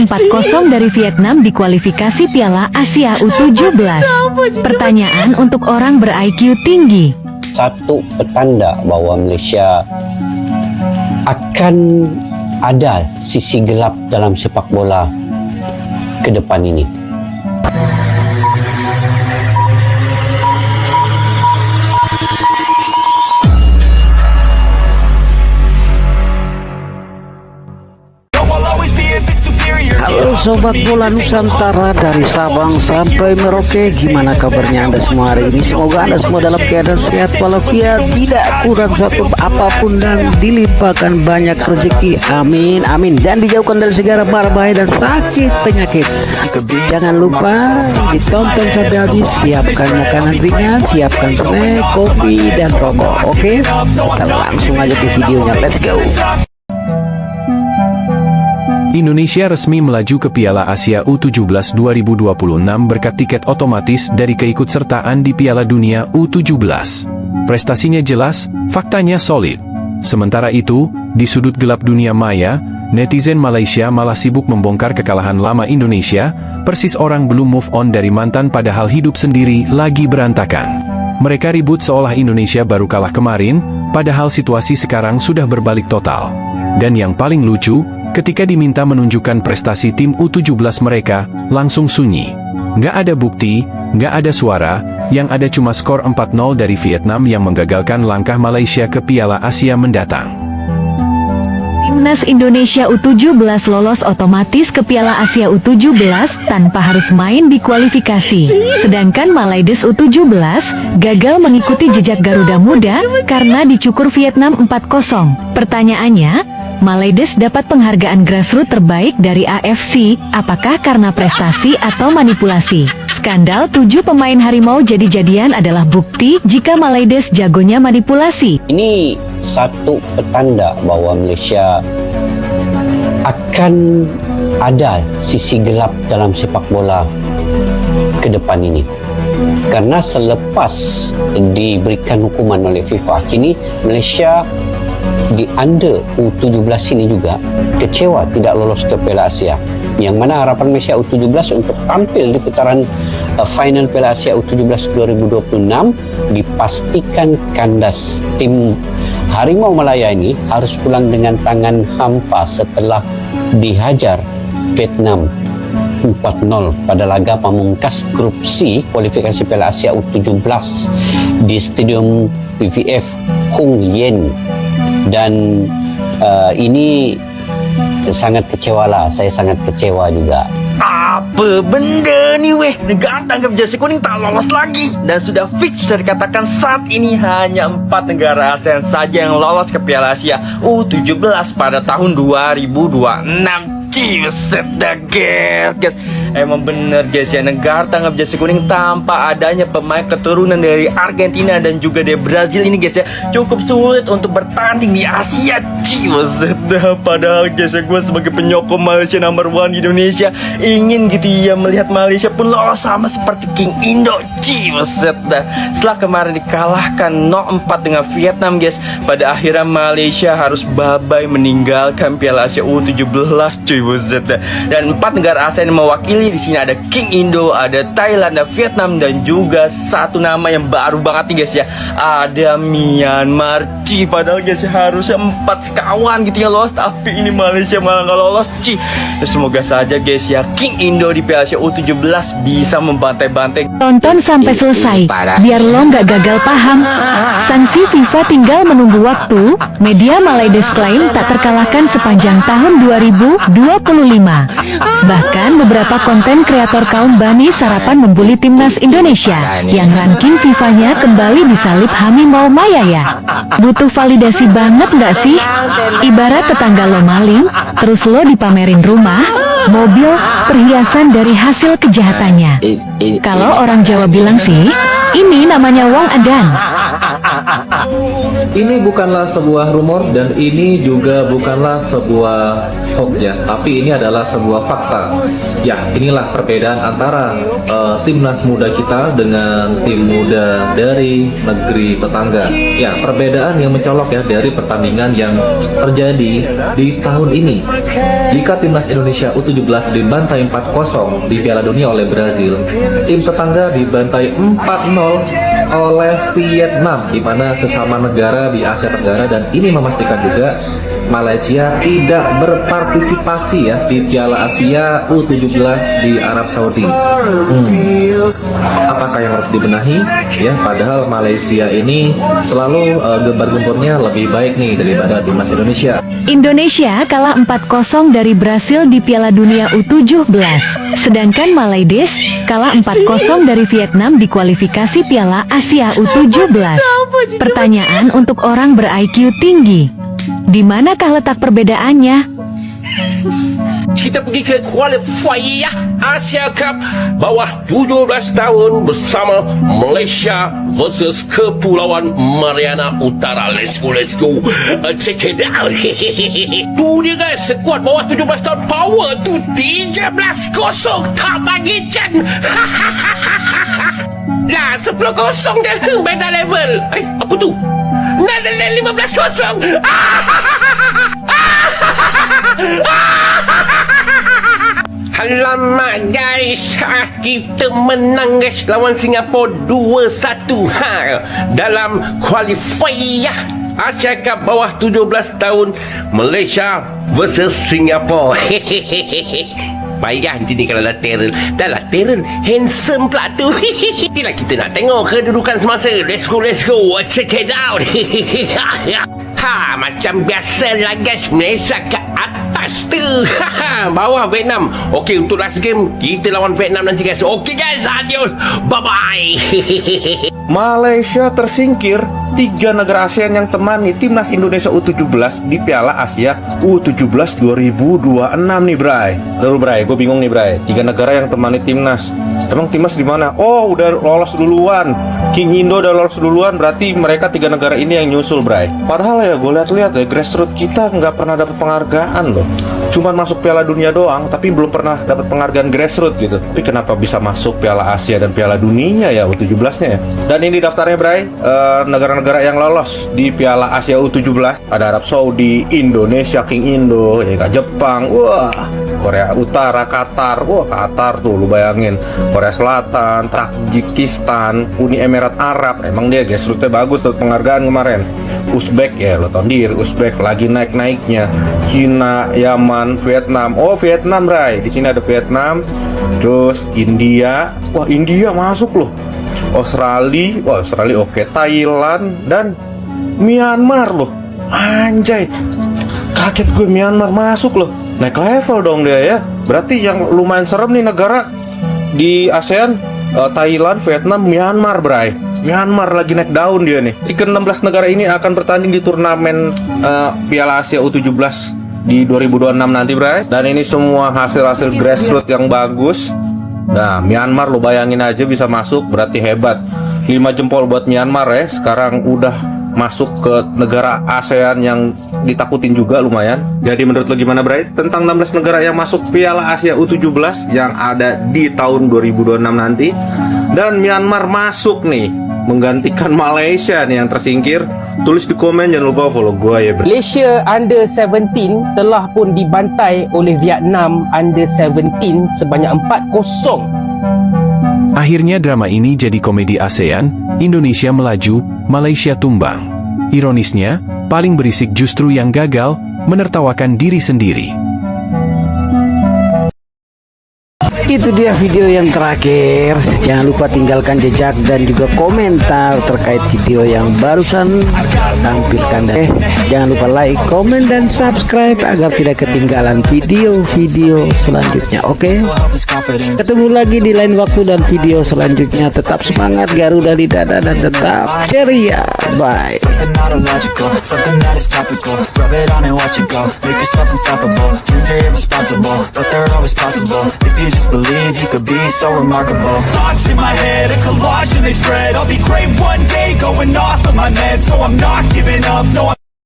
4-0 dari Vietnam di kualifikasi Piala Asia U17. Pertanyaan untuk orang ber-IQ tinggi. Satu petanda bahwa Malaysia akan ada sisi gelap dalam sepak bola ke depan ini. Halo Sobat Bola Nusantara dari Sabang sampai Merauke, gimana kabarnya Anda semua hari ini? Semoga Anda semua dalam keadaan sehat walafiat, tidak kurang suatu apapun dan dilimpahkan banyak rezeki. Amin, amin. Dan dijauhkan dari segala mara bahaya dan sakit penyakit. Jangan lupa ditonton sampai habis. Siapkan makanan ringan, siapkan snack, kopi, dan rokok. Oke? Kita langsung aja ke videonya. Let's go. Indonesia resmi melaju ke Piala Asia U17 2026 berkat tiket otomatis dari keikutsertaan di Piala Dunia U17. Prestasinya jelas, faktanya solid. Sementara itu, di sudut gelap dunia maya, netizen Malaysia malah sibuk membongkar kekalahan lama Indonesia, persis orang belum move on dari mantan padahal hidup sendiri lagi berantakan. Mereka ribut seolah Indonesia baru kalah kemarin, padahal situasi sekarang sudah berbalik total. Dan yang paling lucu, ketika diminta menunjukkan prestasi tim U17 mereka, langsung sunyi. Nggak ada bukti, nggak ada suara, yang ada cuma skor 4-0 dari Vietnam yang menggagalkan langkah Malaysia ke Piala Asia mendatang. Timnas Indonesia U17 lolos otomatis ke Piala Asia U17 tanpa harus main di kualifikasi. Sedangkan Malaides U17 gagal mengikuti jejak Garuda Muda karena dicukur Vietnam 4-0. Pertanyaannya, Malaides dapat penghargaan grassroots terbaik dari AFC, apakah karena prestasi atau manipulasi? Skandal 7 pemain harimau jadi-jadian adalah bukti jika Malaides jagonya manipulasi. Ini satu petanda bahwa Malaysia akan ada sisi gelap dalam sepak bola ke depan ini. Karena selepas diberikan hukuman oleh FIFA, kini Malaysia di under U17 ini juga kecewa tidak lolos ke Piala Asia, yang mana harapan Malaysia U17 untuk tampil di putaran final Piala Asia U17 2026 dipastikan kandas. Tim Harimau Malaya ini harus pulang dengan tangan hampa setelah dihajar Vietnam 4-0 pada laga pamungkas grup C kualifikasi Piala Asia U17 di Stadium PVF Hung Yen. Dan ini sangat kecewa lah, saya sangat kecewa juga. Apa benda ni weh? Negara tanggap jersey kuning tak lolos lagi. Dan sudah fix bisa dikatakan saat ini hanya 4 negara ASEAN saja yang lolos ke Piala Asia U17 pada tahun 2026. Buset dah guys. Emang bener guys ya, negara tanggap jersey kuning tanpa adanya pemain keturunan dari Argentina dan juga dari Brazil ini guys ya, cukup sulit untuk bertanding di Asia. Buset dah. Padahal guys ya, gue sebagai penyokong Malaysia number 1 di Indonesia ingin gitu ya melihat Malaysia pun lolos sama seperti King Indo. Buset dah. Setelah kemarin dikalahkan 0-4 dengan Vietnam guys, pada akhirnya Malaysia harus bye-bye meninggalkan Piala Asia U17 cuy. Buset dah. Dan 4 negara ASEAN yang mewakili di sini ada King Indo, ada Thailand, ada Vietnam, dan juga satu nama yang baru banget nih guys ya, ada Myanmar. Padahal guys harusnya 4 sekawan gitu ya lolos, tapi ini Malaysia malah nggak lolos. Semoga saja guys ya King Indo di Piala Asia U17 bisa membantai-bantai. Tonton sampai selesai, biar lo nggak gagal paham. Sanksi FIFA tinggal menunggu waktu. Media Malaides klaim tak terkalahkan sepanjang tahun 2025. Bahkan beberapa konten kreator kaum Bani Sarapan membuli timnas Indonesia yang ranking FIFA-nya kembali disalip Harimau Malaya. Butuh validasi banget nggak sih? Ibarat tetangga lo maling, terus lo dipamerin rumah, mobil, perhiasan dari hasil kejahatannya. Kalau orang Jawa bilang sih, ini namanya wong edan. Ini bukanlah sebuah rumor dan ini juga bukanlah sebuah hoax ya, tapi ini adalah sebuah fakta. Ya, inilah perbedaan antara timnas muda kita dengan tim muda dari negeri tetangga. Ya, perbedaan yang mencolok ya dari pertandingan yang terjadi di tahun ini. Jika timnas Indonesia U17 dibantai 4-0 di Piala Dunia oleh Brazil, tim tetangga dibantai 4-0 oleh Vietnam, di mana sesama negara di Asia Tenggara, dan ini memastikan juga Malaysia tidak berpartisipasi ya di Piala Asia U17 di Arab Saudi. Apakah yang harus dibenahi? Ya, padahal Malaysia ini selalu gembar-gembornya lebih baik nih daripada timnas Indonesia. Indonesia kalah 4-0 dari Brasil di Piala Dunia U17. Sedangkan Malaides kalah 4-0 dari Vietnam di kualifikasi Piala Asia U17. Pertanyaan untuk orang ber-IQ tinggi. Di manakah letak perbedaannya? Kita pergi ke qualifier Asia Cup bawah 17 tahun bersama Malaysia versus Kepulauan Mariana Utara. Let's go. Check it out. Tu dia guys, sekuat bawah 17 tahun power tu 13-0 tak bagi Chen. Lah 10-0 dia beda level. Apa tu? Nah 15-0. Alamak guys, kita menang guys lawan Singapura 2-1 dalam qualifier Asia Cup bawah 17 tahun Malaysia versus Singapura. Payah nanti ni kalau dah terror. Dah lah terror, handsome pula tu. Itulah kita nak tengok kedudukan semasa. Let's go. Check it out. Macam biasa lah guys, Malaysia ke atas tu. Bawah Vietnam. Okey, untuk last game kita lawan Vietnam nanti guys. Okey guys, adios, bye bye. Malaysia tersingkir. 3 negara ASEAN yang temani timnas Indonesia U17 di Piala Asia U17 2026 nih Bray. Lalu Bray, gue bingung nih Bray. 3 negara yang temani timnas. Emang timnas di mana? Oh, udah lolos duluan. King Indo udah lolos duluan, berarti mereka 3 negara ini yang nyusul Bray. Padahal ya gue lihat ya grassroots kita nggak pernah dapat penghargaan loh. Cuman masuk Piala Dunia doang, tapi belum pernah dapat penghargaan grassroots gitu. Tapi kenapa bisa masuk Piala Asia dan Piala Dunia ya U17-nya ya? Dan ini daftarnya Bray, negara-negara yang lolos di Piala Asia U17. Ada Arab Saudi, Indonesia, King Indo, ya kan, Jepang, wah, Korea Utara, Qatar, wah Qatar tuh lu bayangin, Korea Selatan, Tajikistan, Uni Emirat Arab, emang dia grassroots-nya bagus tuh penghargaan kemarin. Uzbek ya lo tau diri, Uzbek lagi naik-naiknya. Cina, Yaman, Vietnam. Oh Vietnam Bray, di sini ada Vietnam. Terus India, wah India masuk loh. Australia, wah Australia oke. Thailand dan Myanmar loh. Anjay, kaget gue Myanmar masuk loh. Naik level dong dia ya. Berarti yang lumayan serem nih negara di ASEAN, Thailand, Vietnam, Myanmar Bray. Myanmar lagi naik daun dia nih. Di ke-16 negara ini akan bertanding di turnamen Piala Asia U17 di 2026 nanti Bray. Dan ini semua hasil-hasil grassroots yang bagus. Nah, Myanmar lo bayangin aja bisa masuk, berarti hebat. 5 jempol buat Myanmar ya. Sekarang udah masuk ke negara ASEAN yang ditakutin juga lumayan. Jadi menurut lo gimana Bray tentang 16 negara yang masuk Piala Asia U17 yang ada di tahun 2026 nanti? Dan Myanmar masuk nih menggantikan Malaysia nih yang tersingkir. Tulis di komen, jangan lupa follow gua ya Bray. Malaysia Under 17 telah pun dibantai oleh Vietnam Under 17 sebanyak 4-0. Akhirnya drama ini jadi komedi ASEAN, Indonesia melaju, Malaysia tumbang. Ironisnya, paling berisik justru yang gagal, menertawakan diri sendiri. Itu dia video yang terakhir. Jangan lupa tinggalkan jejak dan juga komentar terkait video yang barusan tampilkan. Jangan lupa like, komen, dan subscribe agar tidak ketinggalan video-video selanjutnya. Oke? Ketemu lagi di lain waktu dan video selanjutnya. Tetap semangat Garuda di dada dan tetap ceria. Bye. Something that is topical, rub it on and watch it go. Make yourself unstoppable, dreams are irresponsible, but they're always possible if you just believe you could be so remarkable. Thoughts in my head, a collage and they spread. I'll be great one day, going off of my meds. No, I'm not giving up, no,